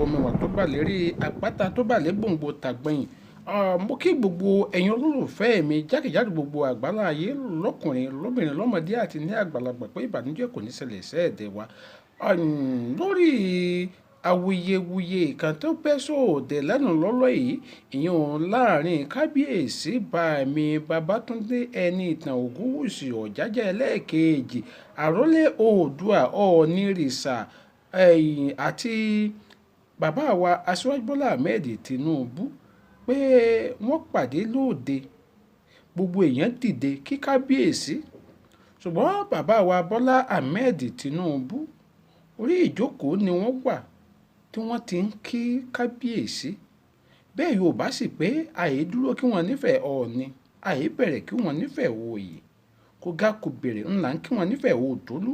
àbọ̀mẹwà tó bà lérí àpáta tó bà lé gbòǹgbò tàgbẹ̀yìn. Mo kí gbogbo ẹ̀yin olólùfẹ́ mi jákèjádò gbogbo àgbáláyé lọ́kùnrin lóbìnrin lọ́mọdé àti ní àgbàlagbà pé ìbànújẹ́ kò ní ṣẹlẹ̀ sẹ́ẹ̀dẹ̀ wa. Lórí awuyewuye kan tó bẹ́ sóde lẹ́nu lọ́lọ́ yìí ìyẹn láàrin kábíyèsí bámi Babátúndé ẹni ìtàn Ògúnwùsì Ọ̀jájá ẹlẹ́ẹ̀kejì àrólé Oòduà Ọọ̀nìrìṣà àti bàbá wa Aṣíwájú Bọ́lá Ahmed Tinúubú pé wọ́n pàdé lóde gbogbo èèyàn dìde kí kábíyèsí ṣùgbọ́n bàbá wa Bọ́lá Ahmed Tinúubú orí ìjókòó ni wọ́n wà tí wọ́n ti ń kí kábíyèsí. Bẹ́ẹ̀ Yorùbá sì pé àyè dúró kí wọ́n nífẹ̀ẹ́ Ọọ̀ni àyè bẹ̀rẹ̀ kí wọ́n nífẹ̀ẹ́ Oyè kó gá kó bèrè ńlá kí wọ́n nífẹ̀ẹ́ Òtólú.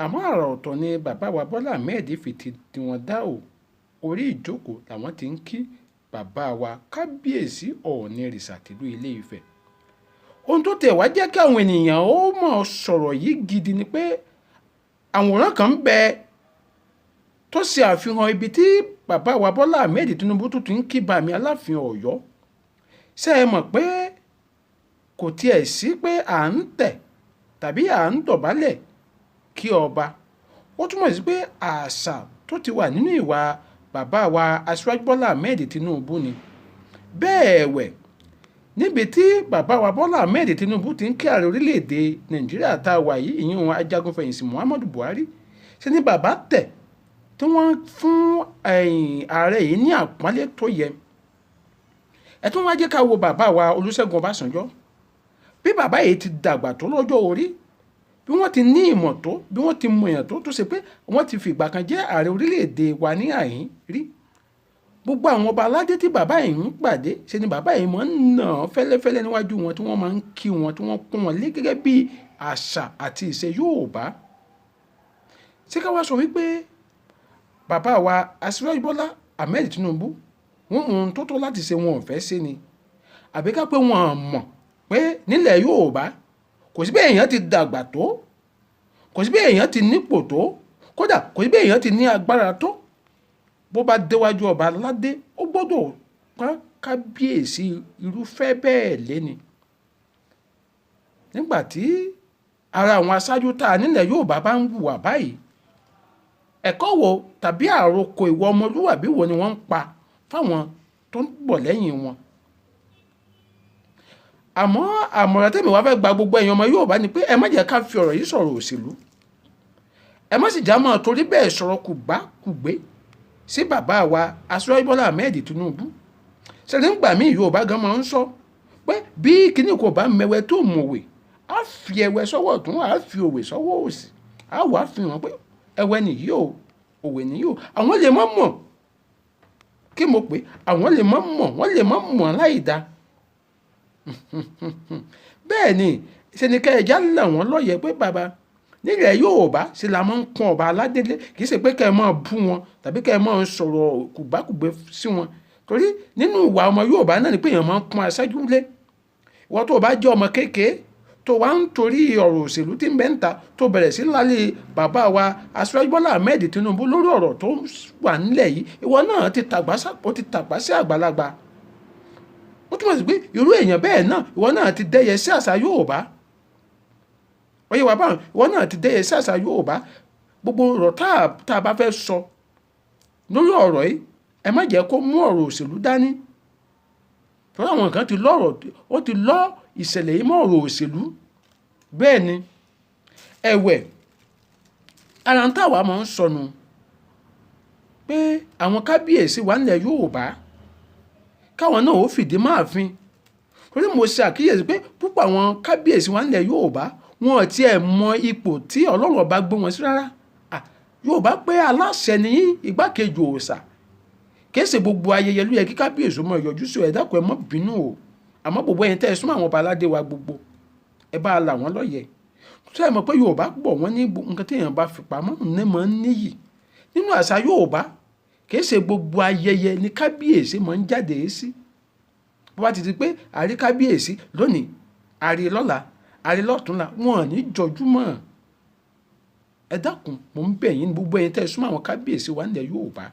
Àmọ́ àrà ọ̀tọ̀ ni bàbá wa Bọ́lá Ahmed fi ti wọn dá o orí ìjókòó làwọn ti ń kí bàbá wa kábíyèsí Ọọ̀nìrìṣà tìlú Ilé Ifẹ̀. Ohun tó tẹ̀ wá jẹ́ kí àwọn ènìyàn ó mọ̀ sọ̀rọ̀ yìí gidi ni pé àwòrán kan ń bẹ tó ṣe àfihàn ibi tí bàbá wa Bọ́lá Ahmed Tinúubú tó ti ń kí bàmí Aláàfin Ọ̀yọ́. Ṣé ẹ mọ̀ pé kò tiẹ̀ sí pé à ń tẹ̀ tàbí à ń dọ̀bálẹ̀ kí ọba. Ó túmọ̀ sí pé àṣà tó ti wà nínú ìwà bàbá wa Aṣíwájú Bọ́lá Ahmed Tinúubú ni. Bẹ́ẹ̀ ẹ̀wẹ̀ níbi tí bàbá wa Bọ́lá Ahmed Tinúubú ti ń kí ààrẹ orílẹ̀-èdè Nàìjíríà tá a wà yìí ìyẹn ajagunfẹ̀yìntì Muhammadu Buhari ṣe ni bàbá tẹ̀ tí wọ́n fún ààrẹ yìí ní àpọ́nlé tó yẹ. Ẹ tún wá jẹ́ ká wo bàbá wa Olúṣẹ́gun Ọbásanjọ́ bí bàbá yìí ti dàgbà tó lọ́jọ́ orí bí wọ́n ti ní ìmọ̀ tó bí wọ́n ti mọ èèyàn tó ṣe pé wọ́n ti fìgbà kan jẹ́ ààrẹ orílẹ̀-èdè wa ní àhín rí. Gbogbo àwọn ọba aládé tí bàbá yìí ń pàdé ṣe ni bàbá yìí máa ń nà fẹ́lẹ́fẹ́lẹ́ níwájú wọn tí wọ́n máa ń kí wọn tí wọ́n pọ́n wọn lé gẹ́gẹ́ bí àṣà àti ìṣe Yorùbá. Ṣé ká wá sọ wípé bàbá wa Aṣíwájú Bọ́lá Ahmed Tinúubú wọ́n mú ohun tó tó láti ṣe wọn ò fẹ́ ṣe ni àbí ká pé wọn mọ̀ pé nílẹ̀ Yorùbá kò sí bí èèyàn ti dàgbà tó kò sí bí èèyàn ti nípò tó kódà kò sí bí èèyàn ti ní agbára tó bó bá déwájú ọba aládé ó gbọ́dọ̀ pọ́n kábíyèsí irúfẹ́ bẹ́ẹ̀ léni. Nígbà tí ara àwọn aṣáájú tá a nílẹ̀ Yorùbá bá ń hùwà báyìí ẹ̀kọ́ wo tàbí àròkọ ìwà ọmọlúwàbí wo ni wọ́n ń pa fáwọn tó ń bọ̀ lẹ́yìn wọn. Àmọ́ àmọ̀ràn tèmi wá fẹ́ gba gbogbo ẹ̀yin ọmọ Yorùbá ni pé ẹ má jẹ́ ká fi ọ̀rọ̀ yìí sọ̀rọ̀ òṣèlú. Ẹ má sì já mọ́ torí bẹ́ẹ̀ sọ̀rọ̀ kùgbé sí bàbá wa Aṣíwájú Bọ́lá Ahmed Tinúubú. Ṣé nígbà míì Yorùbá gan máa ń sọ pé bí kíní kò bá mẹwẹ tó mọ̀wé á fi ẹwẹ sọ́wọ́ ọ̀tún á fi òwe sọ́wọ́ òsì á wàá fi hàn pé ẹwẹ nìyí o òwe nìyí o. Àwọn lè má mọ̀ kí mo pé àwọn lè má mọ̀ wọ́n lè má mọ̀ láì dáa. Bẹ́ẹ̀ ni ṣe ni kẹ́ẹ̀já là wọ́n lọ́yẹ̀ pé bàbá nílẹ̀ Yorùbá ṣe la máa ń pọ́n ọba aládélé kì í ṣe pé kẹ́ ẹ máa bú wọn tàbí kẹ́ ẹ máa sọ̀rọ̀ kùbákùgbé sí wọn torí nínú ìwà ọmọ Yorùbá náà ni pé èèyàn máa ń pọ́n aṣáájú lé. Ìwọ tó bá jẹ́ ọmọ kékeré tó wá ń torí ọ̀rọ̀ òṣèlú tí ń bẹ ń ta tó bẹ̀rẹ̀ sí lálẹ́ bàbá wa Aṣíwájú Bọ́lá Ahmed Tinúubú lórí ọ̀rọ̀ tó wà nílẹ̀ yìí ìwọ náà ti tàgbà sí àgbàlagbà. Ó túmọ̀ sí pé irú èèyàn bẹ́ẹ̀ náà ìwọ náà ti dẹ́yẹ sí àṣà Yorùbá. Oyè wà báwọn ìwọ náà ti dẹ́yẹ sí àṣà Yorùbá. Gbogbo ọ̀rọ̀ tá a bá fẹ́ sọ lórí ọ̀rọ̀ yìí ẹ má jẹ́ kó mú ọ̀rọ̀ òṣèlú dání. Torí àwọn kan ti lọ́ ìṣẹ̀lẹ̀ yìí mọ́ ọ̀rọ̀ òṣèlú. Bẹ́ẹ̀ ni ẹ̀wẹ̀ ara ń tàwa máa ń sọnù pé àwọn kábíyèsí wa nílẹ̀ Yorùbá káwọn náà ó fìdí máàfin. Torí mo ṣe àkíyèsí pé púpọ̀ àwọn kábíyèsí wa nílẹ̀ Yorùbá wọn ò tiẹ̀ mọ ipò tí Ọlọ́run ọba gbé wọn sí rárá. Yorùbá pé aláṣẹ ní igbákejì òòṣà kìí ṣe gbogbo ayẹyẹ ló yẹ kí kábíyèsí mọ ìyọjú sí ẹ dákun ẹ mọ́ bínú o. Àmọ́ gbogbo ẹ̀yin tẹ́ ẹ súnmọ́ àwọn ọba aládé wa gbogbo ẹ bá là wọ́n lọ́yẹ̀. Tó ẹ mọ̀ pé Yorùbá pọ̀ wọ́n ní nǹkan tí èèyàn bá fi pamọ́ ní mọ̀ ń níyì. Nínú àṣà Yorùbá kìí ṣe gbogbo ayẹyẹ ni kábíyèsí máa ń jáde sí. Bó bá ti di pé àrí kábíyèsí lónìí àrí lọ́la àrí lọ́túnla wọn ò ní jọjú mọ́. Ẹ dákun mò ń bẹ̀ yín gbogbo ẹ̀yin tẹ́ ẹ súnmọ́ àwọn kábíyèsí wa nílẹ̀ Yorùbá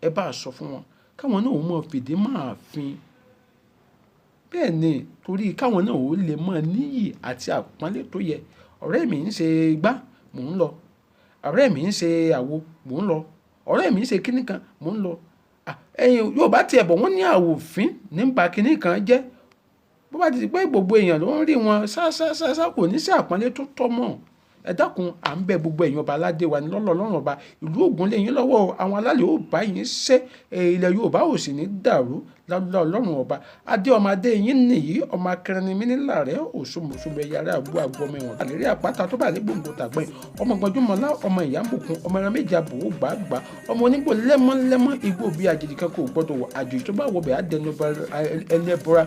ẹ bá sọ fún wọn káwọn náà ó mọ fìdí máa fin bẹ́ẹ̀ ni torí káwọn náà ó lè mọ níyì àti àpọ́nlé tó yẹ. Ọ̀rẹ́ mi ń ṣe igbá mò ń lọ, ọ̀rẹ́ mi ń ṣe àwo mò ń lọ, ọ̀rẹ́ mi ń ṣe kíní kan mò ń lọ. Ẹ̀yin Yorùbá tiẹ̀ bọ̀ wọ́n ní àwòfín nípa kíní kan jẹ́. Bó bá ti di pé gbogbo èèyàn ló ń rí wọn ṣáṣáṣáṣá kò ní sí àpọ́nlé tó tọ́ mọ́. Ẹ dákun à ń bẹ gbogbo ẹ̀yin ọba aládé wa ní lọ́lọ́run ọba ìlú Ògùn lé yín lọ́wọ́ àwọn alálẹ̀ ó bá yín ṣe ilẹ̀ Yorùbá ò sì ní dàrú lọ́lọ́run ọba. Adé ọmọ adé yín nìyí ọmọ akẹrin mi nílà rẹ̀ òṣùmọ̀ṣùmọ̀ ẹ̀yà rẹ̀ àbú àgbọ̀mọ̀ ẹ̀wọ̀n àlérí àpáta tó bá lé gbòǹgbò tàgbẹ̀yìn ọmọ gbọ́njúmọ́lá ọmọ ìyàmbùkún ọmọ ẹran méjì àbòwò gbàgbà ọmọ onígbò lẹ́mọ́lẹ́mọ́ igbó bíi àjèjì kan kò gbọ́dọ̀ wọ àjòjì tó bá wọ bẹ̀ á dẹnu ẹlẹ́bọra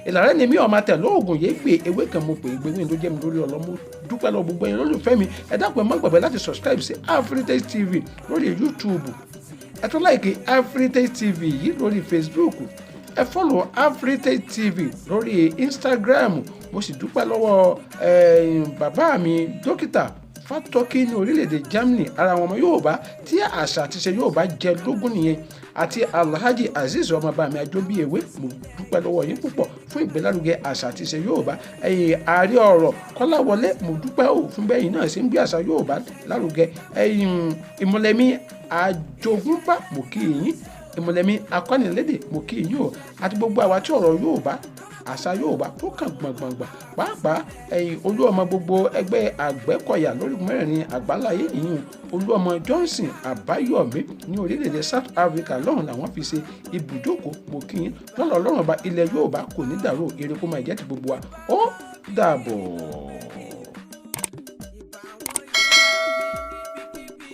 ìlàrẹ́ ni mí ọmọ tẹ̀ lóògùn yéé gbé ewé kan mo pè é gbéwìn tó jẹ́ mi lórí ọlọ́mú dúpẹ́ lọ gbogbo ẹ̀yin lólùfẹ́ mi ẹ dákun ẹ má gbàgbé láti subscribe sí Afritage TV lórí YouTube ẹ tún like Afritage TV yìí lórí Facebook ẹ follow Afritage TV lórí Instagram mo sì dúpẹ́ lọ́wọ́ bàbá mi dókítà Fátọ́kí ní orílẹ̀-èdè Germany ara wọn ọmọ Yorùbá tí àṣà àti ṣe Yorùbá jẹ lógún nìyẹn àti Alhaji Azeez ọmọọba mi Àjọbíewé mo dúpẹ́ lọ́wọ́ yín púpọ̀ fún ìgbélárugẹ àṣà àti ṣe Yorùbá ààrẹ ọ̀rọ̀ Kọ́láwọlé mo dúpẹ́ fún bẹ́yìn náà ṣe ń gbé àṣà Yorùbá lárugẹ ìmọ̀lẹ́mí àjogúnbá mo kí yín ìmọ̀lẹ́mí akọ́nilédè mo kí yín o àti gbogbo àwa tí ọ̀rọ̀ Yorùbá àṣà Yorùbá tó kàn gbọ̀ngbọ̀ngbà pàápàá olú ọmọ gbogbo ẹgbẹ́ Àgbẹ̀kọ̀yà lórí mẹ́rin àgbáláyé ìyún olú ọmọ Johnson Àbáyọ̀mí ní orílẹ̀-èdè South Africa lọ́run làwọn fi ṣe ibùjókòó mo kí yín lọ́lọ́ ọlọ́run ọba ilẹ̀ Yorùbá kò ní dàrú eré kó máa jẹ́ ti gbogbo wa ó dàbọ̀.